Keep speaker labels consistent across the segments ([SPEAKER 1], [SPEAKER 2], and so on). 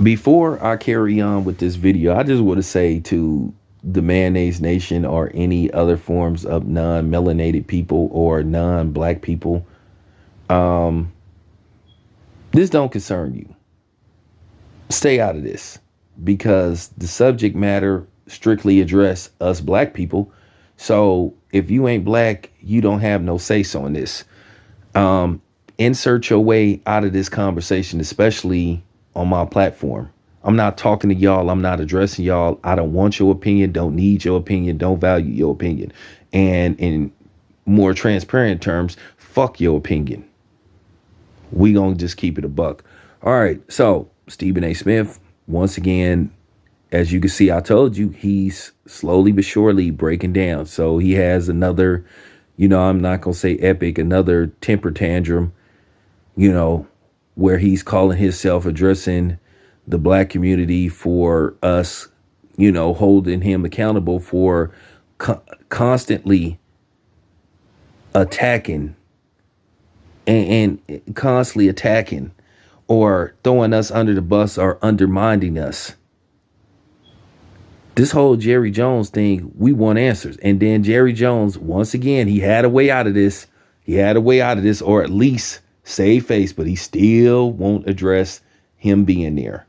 [SPEAKER 1] Before I carry on with this video, I just want to say to the Mayonnaise Nation or any other forms of non-melanated people or non-black people, this don't concern you. Stay out of this because the subject matter strictly address us black people. So if you ain't black, you don't have no say-so in this. Insert your way out of this conversation, especially on my platform. I'm not talking to y'all. I'm not addressing y'all. I don't want your opinion. Don't need your opinion. Don't value your opinion. And in more transparent terms, fuck your opinion. We gonna just keep it a buck. All right. So Stephen A. Smith, once again, as you can see, I told you he's slowly but surely breaking down. So he has another, I'm not gonna say epic, another temper tantrum, where he's calling himself addressing the black community for us, holding him accountable for constantly attacking and constantly attacking or throwing us under the bus or undermining us. This whole Jerry Jones thing, we want answers. And then Jerry Jones, once again, he had a way out of this. Or at least save face, but he still won't address him being there.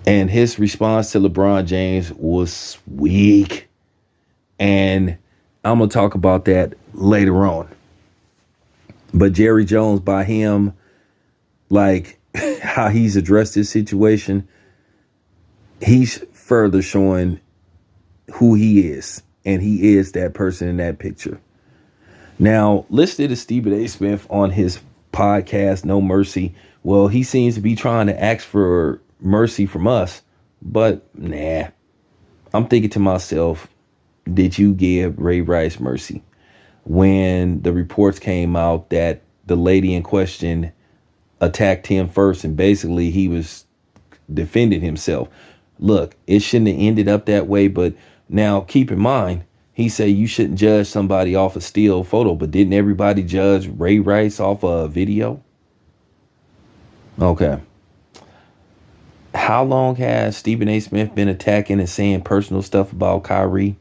[SPEAKER 1] And his response to LeBron James was weak. And I'm going to talk about that later on. But Jerry Jones, by him, like how he's addressed this situation, he's further showing who he is. And he is that person in that picture. Now, listed as Stephen A. Smith on his podcast, No Mercy. Well, he seems to be trying to ask for mercy from us. But nah, I'm thinking to myself, did you give Ray Rice mercy? When the reports came out that the lady in question attacked him first and basically he was defending himself. Look, it shouldn't have ended up that way, but now keep in mind, he said you shouldn't judge somebody off a still photo, but didn't everybody judge Ray Rice off a video? Okay. How long has Stephen A. Smith been attacking and saying personal stuff about Kyrie?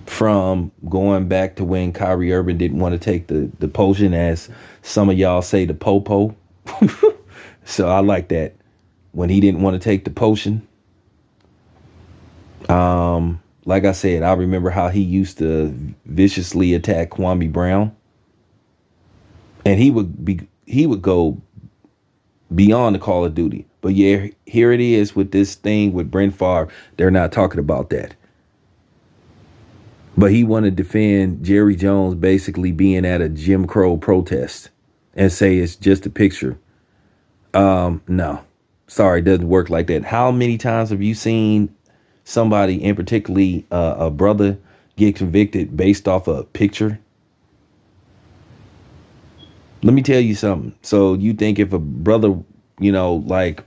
[SPEAKER 1] From going back to when Kyrie Irving didn't want to take the potion, as some of y'all say, the popo. So I like that. When he didn't want to take the potion. Like I said, I remember how he used to viciously attack Kwame Brown. And he would go beyond the Call of Duty. But yeah, here it is with this thing with Brent Favre. They're not talking about that. But he wanted to defend Jerry Jones basically being at a Jim Crow protest and say it's just a picture. No, sorry, it doesn't work like that. How many times have you seen somebody, in particularly a brother, get convicted based off a picture? Let me tell you something. So you think if a brother, went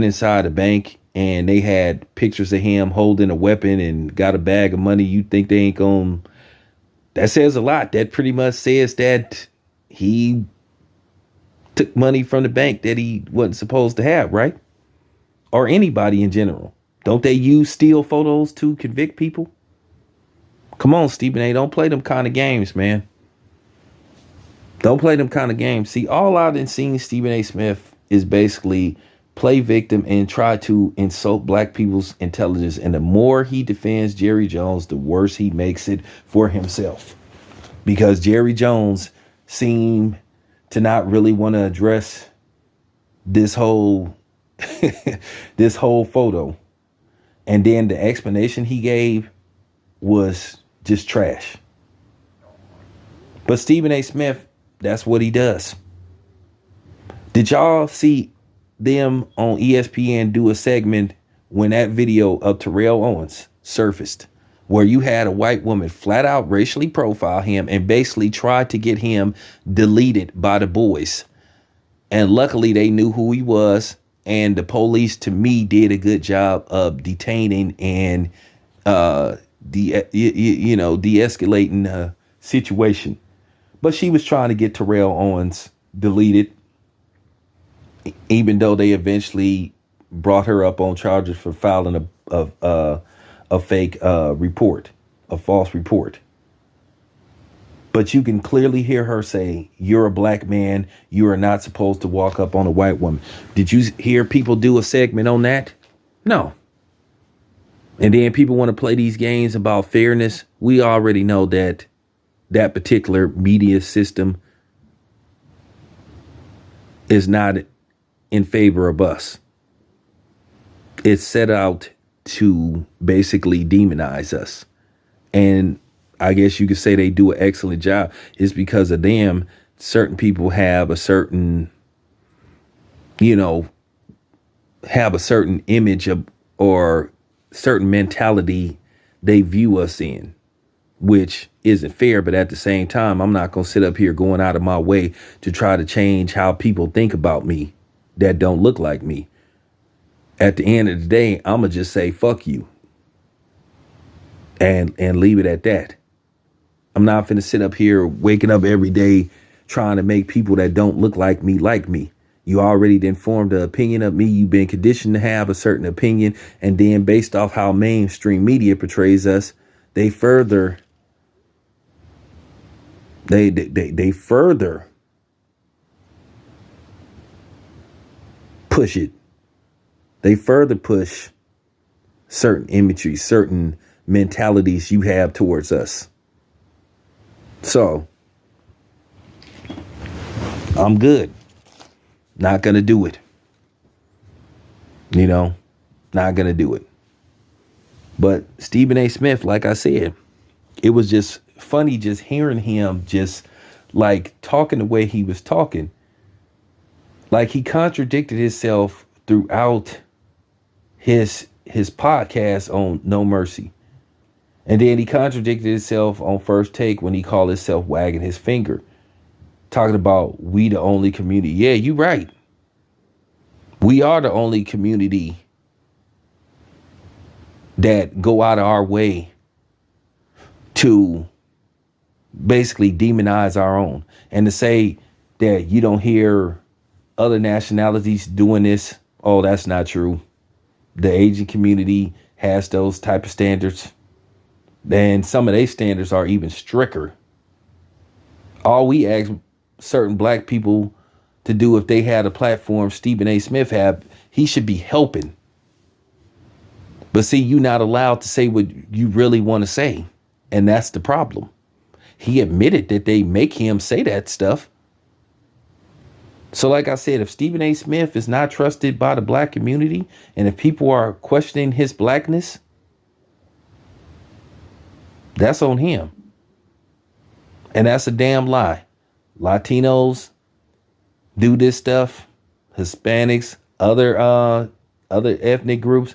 [SPEAKER 1] inside a bank and they had pictures of him holding a weapon and got a bag of money, you think they ain't gonna... That says a lot. That pretty much says that he took money from the bank that he wasn't supposed to have, right? Or anybody in general. Don't they use still photos to convict people? Come on, Stephen A. Don't play them kind of games, man. Don't play them kind of games. See, all I've been seeing Stephen A. Smith is basically play victim and try to insult black people's intelligence. And the more he defends Jerry Jones, the worse he makes it for himself. Because Jerry Jones seemed to not really want to address this whole this whole photo. And then the explanation he gave was just trash. But Stephen A. Smith, that's what he does. Did y'all see them on ESPN do a segment when that video of Terrell Owens surfaced, where you had a white woman flat out racially profile him and basically tried to get him deleted by the boys? And luckily they knew who he was. And the police, to me, did a good job of detaining and de-escalating the situation. But she was trying to get Terrell Owens deleted even though they eventually brought her up on charges for filing a fake report, a false report. But you can clearly hear her say, "You're a black man. You are not supposed to walk up on a white woman." Did you hear people do a segment on that? No. And then people want to play these games about fairness. We already know that that particular media system is not in favor of us. It's set out to basically demonize us. And I guess you could say they do an excellent job. It's because of them. Certain people have a certain, have a certain image of or certain mentality they view us in, which isn't fair. But at the same time, I'm not going to sit up here going out of my way to try to change how people think about me that don't look like me. At the end of the day, I'm going to just say, fuck you. And leave it at that. I'm not finna sit up here waking up every day trying to make people that don't look like me like me. You already done formed an opinion of me. You've been conditioned to have a certain opinion. And then based off how mainstream media portrays us, they further push it. They further push certain imagery, certain mentalities you have towards us. So I'm good. Not going to do it. Not going to do it. But Stephen A. Smith, like I said, it was just funny just hearing him just like talking the way he was talking. Like he contradicted himself throughout his podcast on No Mercy. And then he contradicted himself on First Take when he called himself wagging his finger, talking about we the only community. Yeah, you're right. We are the only community that go out of our way to basically demonize our own. And to say that you don't hear other nationalities doing this, oh, that's not true. The Asian community has those type of standards. Then some of their standards are even stricter. All we ask certain black people to do if they had a platform Stephen A. Smith had, he should be helping. But see, you're not allowed to say what you really want to say. And that's the problem. He admitted that they make him say that stuff. So like I said, if Stephen A. Smith is not trusted by the black community, and if people are questioning his blackness, that's on him. And that's a damn lie. Latinos do this stuff. Hispanics, other ethnic groups.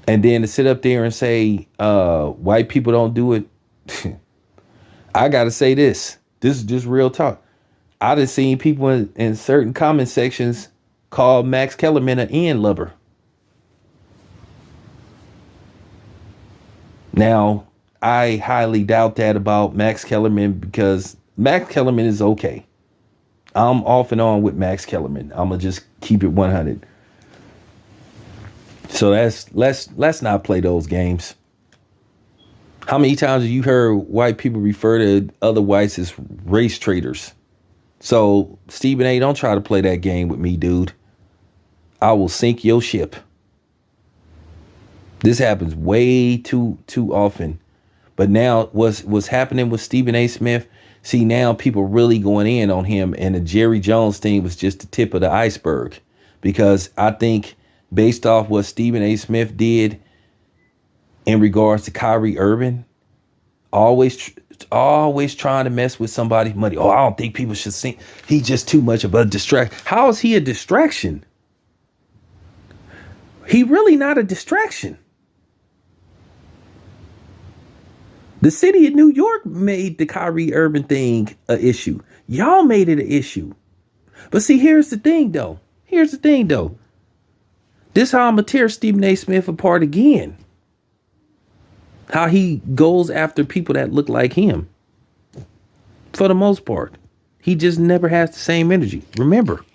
[SPEAKER 1] And then to sit up there and say white people don't do it. I got to say this. This is just real talk. I done seen people in certain comment sections call Max Kellerman an Ian lover. Now, I highly doubt that about Max Kellerman because Max Kellerman is okay. I'm off and on with Max Kellerman. I'm gonna just keep it 100. So let's not play those games. How many times have you heard white people refer to other whites as race traitors? So Stephen A., don't try to play that game with me, dude. I will sink your ship. This happens way too often. But now what's happening with Stephen A. Smith, see now people really going in on him, and the Jerry Jones thing was just the tip of the iceberg. Because I think based off what Stephen A. Smith did in regards to Kyrie Irving, always trying to mess with somebody's money. Oh, I don't think people should see. He's just too much of a distraction. How is he a distraction? He really not a distraction. The city of New York made the Kyrie Irving thing an issue. Y'all made it an issue. But see, here's the thing, though. This how I'm going to tear Stephen A. Smith apart again. How he goes after people that look like him. For the most part. He just never has the same energy. Remember,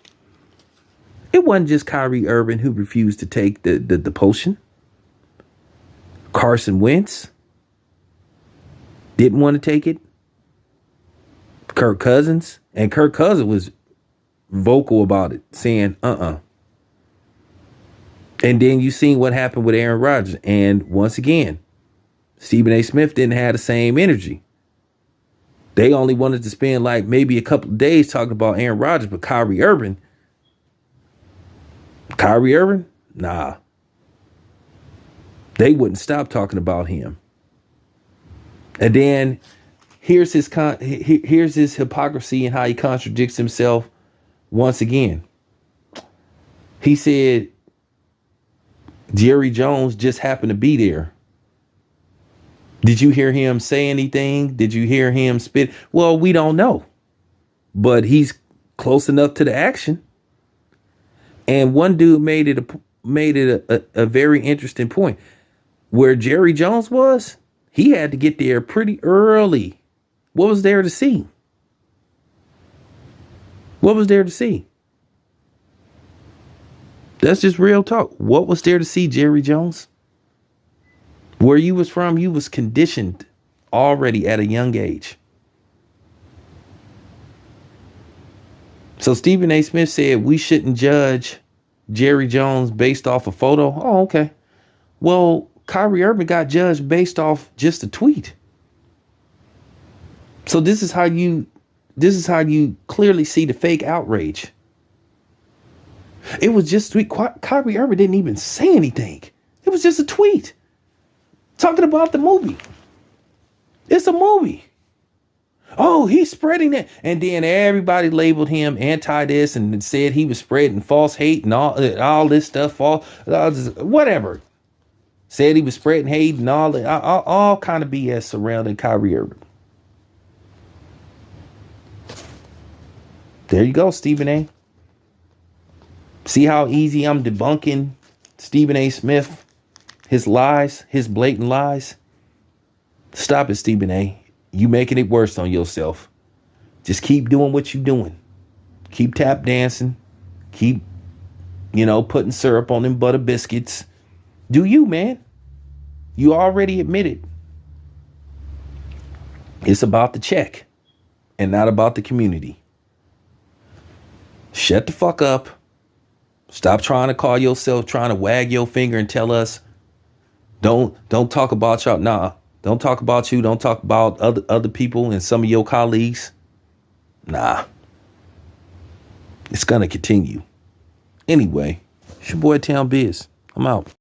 [SPEAKER 1] It wasn't just Kyrie Irving who refused to take the potion. Carson Wentz didn't want to take it. Kirk Cousins. And Kirk Cousins was vocal about it, saying, And then you seen what happened with Aaron Rodgers. And once again, Stephen A. Smith didn't have the same energy. They only wanted to spend like maybe a couple of days talking about Aaron Rodgers, but Kyrie Irving, nah. They wouldn't stop talking about him. And then here's his hypocrisy and how he contradicts himself once again. He said Jerry Jones just happened to be there. Did you hear him say anything? Did you hear him spit? Well, we don't know. But he's close enough to the action. And one dude made it a very interesting point. Where Jerry Jones was, he had to get there pretty early. What was there to see? What was there to see? That's just real talk. What was there to see, Jerry Jones? Where you was from, you was conditioned already at a young age. So Stephen A. Smith said we shouldn't judge Jerry Jones based off a photo. Oh, okay. Well, Kyrie Irving got judged based off just a tweet. So this is how you clearly see the fake outrage. It was just a tweet. Kyrie Irving didn't even say anything. It was just a tweet talking about the movie. It's a movie. Oh, he's spreading it. And then everybody labeled him anti this and said he was spreading false hate and all this stuff, whatever. Said he was spreading hate and all kind of BS surrounding Kyrie Irving. There you go, Stephen A. See how easy I'm debunking Stephen A. Smith, his lies, his blatant lies? Stop it, Stephen A. You making it worse on yourself. Just keep doing what you're doing. Keep tap dancing. Keep, putting syrup on them butter biscuits. Do you, man? You already admitted. It's about the check and not about the community. Shut the fuck up. Stop trying to call yourself, trying to wag your finger and tell us, don't talk about y'all. Nah, don't talk about you. Don't talk about other people and some of your colleagues. Nah. It's going to continue. Anyway, it's your boy Town Biz. I'm out.